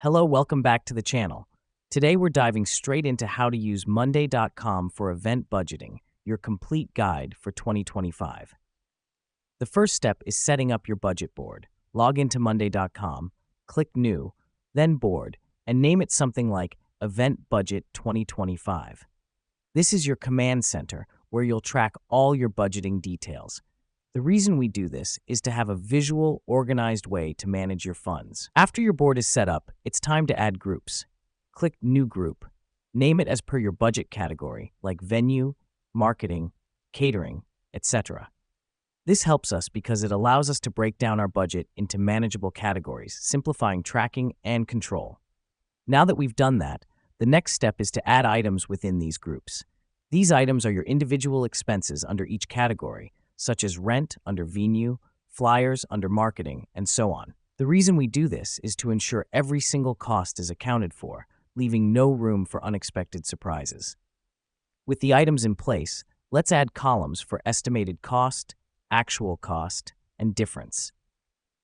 Hello, welcome back to the channel. Today we're diving straight into how to use Monday.com for event budgeting, your complete guide for 2025. The first step is setting up your budget board. Log into Monday.com, click New, then Board, and name it something like Event Budget 2025. This is your command center where you'll track all your budgeting details. The reason we do this is to have a visual, organized way to manage your funds. After your board is set up, it's time to add groups. Click New Group. Name it as per your budget category, like venue, marketing, catering, etc. This helps us because it allows us to break down our budget into manageable categories, simplifying tracking and control. Now that we've done that, the next step is to add items within these groups. These items are your individual expenses under each category, such as rent under venue, flyers under marketing, and so on. The reason we do this is to ensure every single cost is accounted for, leaving no room for unexpected surprises. With the items in place, let's add columns for estimated cost, actual cost, and difference.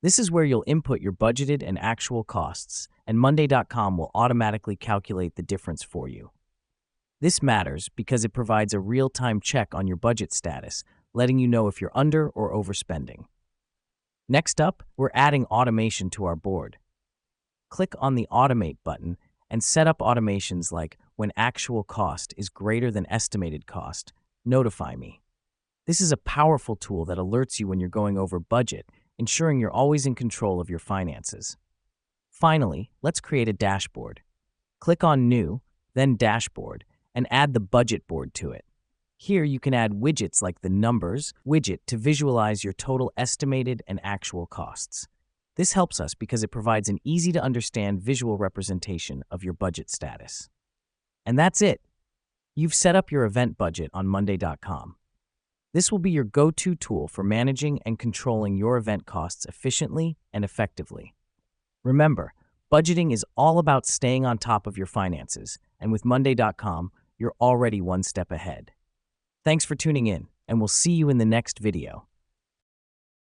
This is where you'll input your budgeted and actual costs, and Monday.com will automatically calculate the difference for you. This matters because it provides a real-time check on your budget status, letting you know if you're under or overspending. Next up, we're adding automation to our board. Click on the Automate button and set up automations like when actual cost is greater than estimated cost, notify me. This is a powerful tool that alerts you when you're going over budget, ensuring you're always in control of your finances. Finally, let's create a dashboard. Click on New, then Dashboard, and add the budget board to it. Here you can add widgets like the Numbers widget to visualize your total estimated and actual costs. This helps us because it provides an easy-to-understand visual representation of your budget status. And that's it. You've set up your event budget on Monday.com. This will be your go-to tool for managing and controlling your event costs efficiently and effectively. Remember, budgeting is all about staying on top of your finances, and with Monday.com, you're already one step ahead. Thanks for tuning in, and we'll see you in the next video.